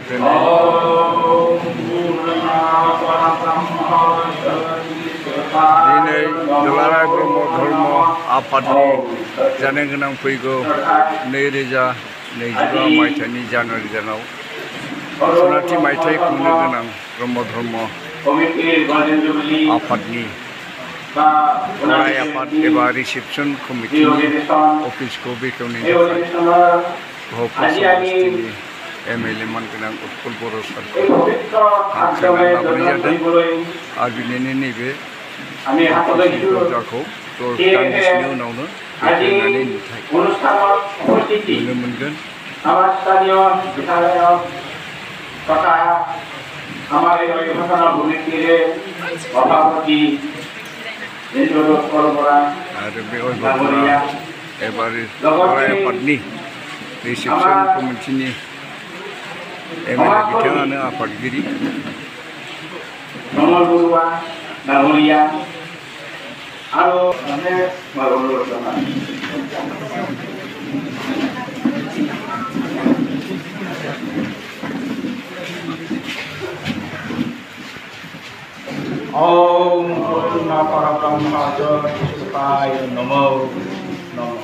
दिनै दुलाराय ब्रह्म धर्म आफादनि जानो गोनां फैगौ 2025 मायथाइनि जानुवारि दानाव सनाथि मायथाइ खुंनो गोनां ब्रह्म धर्म आफादनि गराय आफाद एबा रिसेपसन कमिटिनि अफिसखौ बेखेवनायनि थाखाय गहपुर समष्टिनि एमएलए मानगोनां उत्पल बर' सारखौ हांख्रायनानै लाबोनाय जादों आरो बिनिनो नैबे दरजाखौ दान्दिसेनि उनावनो बेखेवनानै नुथाय नुनो मोनगोन। आरो बे अभिभाबकफोरा एबा गराय आफादनि रिसेपसन कमिटिनि एमएलए बिथाङानो आफादगिरि ओम पूर्ण परब्रह्माय नमो नमः।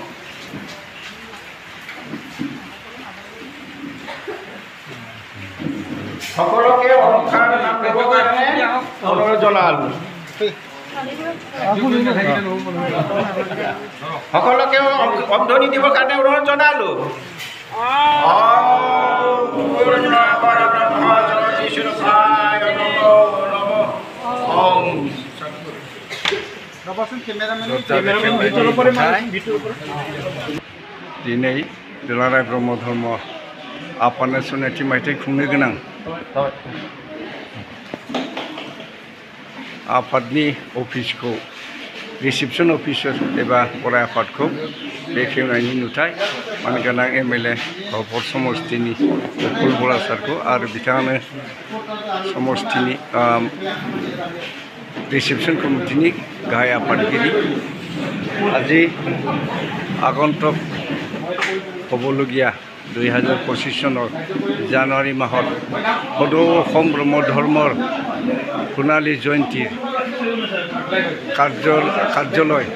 সকলকে অনুষ্ঠান নাম দেব কাৰণে অনুৰোধ জনালো। সকলকে অমধনি দিবৰ কাৰণে অনুৰোধ জনালো। পূৰ্ণ পৰব্ৰহ্ম বিষ্ণুপায় নমো নমঃ। ओम दिनै दुलाराय ब्रह्म धर्म आफादनो सनाथि मायथाइ खुंनो गोनां आफादनि अफिसखौ रिसेपसन अफिसार एबा गराय आफादखौ बेखेवनायनि नुथाय मानगोनां एमएलए गहपुर समष्टिनि उत्पल बर' सारखौ आरो बिथाङानो समष्टिनि रिसेपसन कमिटिनि गाहाय आफादगिरि আজি আগন্তুক হ'বলগীয়া 2025 চনৰ জানুৱাৰী মাহত সদৌ অসম ব্ৰহ্ম ধৰ্মৰ সোণালী জয়ন্তীৰ কাৰ্যালয়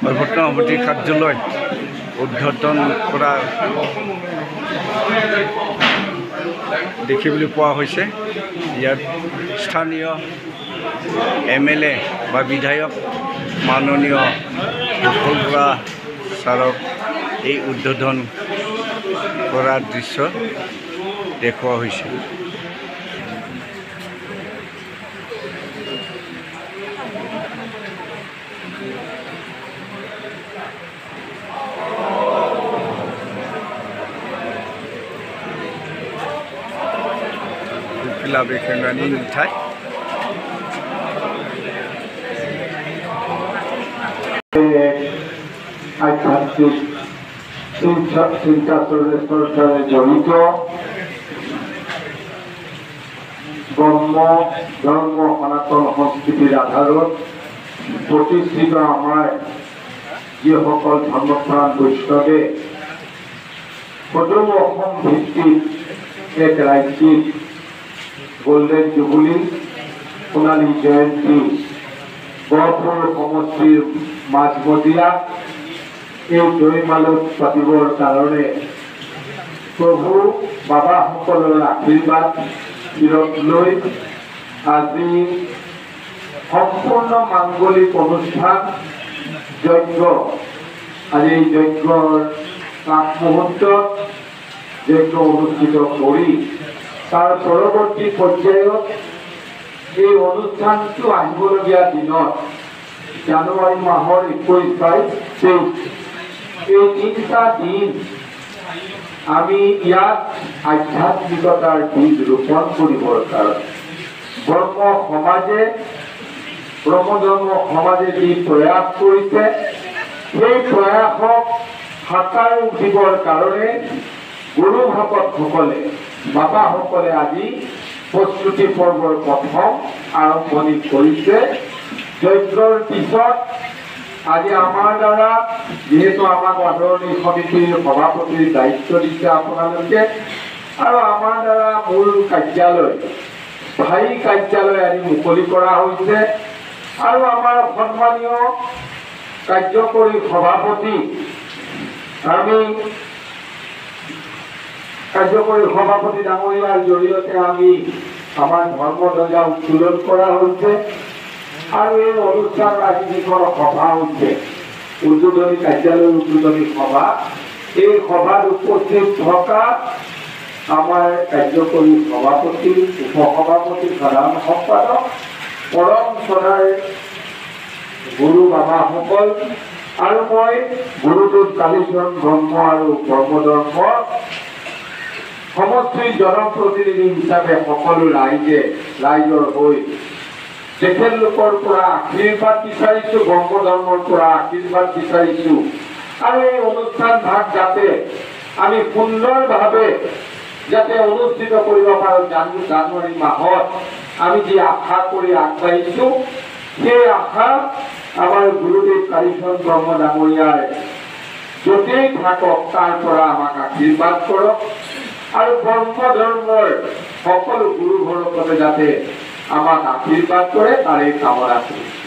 অভ্যৰ্থনা সমিতিৰ কাৰ্যালয় উদ্বোধন কৰাৰ দেখিবলৈ পোৱা হৈছে। ইয়াত স্থানীয় এমএলএ বা বিধায়ক মাননীয় उत्पल बरा सारक এই উদ্বোধন কৰাৰ দৃশ্য দেখুওৱা হৈছে। फिला बेखेवनायनि नुथाय आध्यात्मिक चिंता जड़ित ब्रह्म धर्म सनातन संस्कृतिर आधारत प्रतिष्ठित आमार जिसकल धर्मप्राण वैष्णवे सदौ असम भित्तिक एक राज्यिक गोल्डेन जुबली सोनाली जयंती गहपुर समष्टिर माझमजिया जयमालत पातिबर कारणे प्रभु बाबा सकলৰ आशीर्वाद शिरत লৈ আজি सम्पूर्ण मांगलिक अनुष्ठान यज्ञ আজি यज्ञर प्राक मुहूर्तत यज्ञ अनुष्ठित কৰি तार परवर्ती पर्यायत এই অনুষ্ঠানটো আহিবলগীয়া দিনত জানুৱাৰী মাহৰ 21, 22, 23 এই তিনিটা দিন আমি ইয়াত আধ্যাত্মিকতাৰ বীজ ৰোপণ কৰিবৰ কাৰণে ব্ৰহ্ম ধৰ্ম সমাজে যি প্ৰয়াস কৰিছে সেই প্ৰয়াসক সাকাৰ দিবৰ কাৰণে গুৰু ভকতসকলে বাবাসকলে আজি प्रस्तुति पर्वर प्रथम आरम्भणि करिছে। यज्ञर पिছত আজি आमार द्वारा जेहेतु आमाक आदरणीय समितिर सभापतिर दायित्व दिছে आपनालोके और आमार द्वारा মূল কাৰ্যালয় স্থায়ী কাৰ্যালয় আদি মুকলি কৰা হৈছে আৰু আমাৰ সন্মানীয় কাৰ্যকৰী সভাপতি আমি কাৰ্যকৰী সভাপতি ডাঙৰীয়াৰ জৰিয়তে আমি আমাৰ ধৰ্মধ্বজা উত্তোলন কৰা হৈছে আৰু এই অনুষ্ঠান আজি যিখন সভা হৈছে উদ্বোধনী কাৰ্যালয়ৰ উদ্বোধনী সভা এই সভাত উপস্থিত থকা আমাৰ কাৰ্যকৰী সভাপতি উপসভাপতি সাধাৰণ সম্পাদক পৰম শ্ৰদ্ধাৰ গুৰু বাবাসকল আৰু মই গুৰুদেৱ কালীচৰণ ব্ৰহ্ম আৰু ব্ৰহ্মধৰ্ম সমষ্টিৰ জনপ্ৰতিনিধি হিচাপে সকলো ৰাইজৰ হৈ তেখেতলোকৰ পৰা আশীৰ্বাদ বিচাৰিছোঁ, ব্ৰহ্মধৰ্মৰ পৰা আশীৰ্বাদ বিচাৰিছোঁ আৰু এই অনুষ্ঠান ভাগ যাতে আমি সুন্দৰভাৱে যাতে অনুষ্ঠিত কৰিব পাৰোঁ। জানুৱাৰী মাহত আমি যি আশা কৰি আগবাঢ়িছোঁ সেই আশা আমাৰ গুৰুদেৱ কালীচৰণ ব্ৰহ্ম ডাঙৰীয়াৰ য'তেই থাকক তাৰ পৰা আমাক আশীৰ্বাদ কৰক আৰু ব্ৰহ্মধৰ্মৰ সকলো গুৰু ঘৰকতে যাতে আমাক আশীৰ্বাদ কৰে তাৰে কামনা কৰোঁ।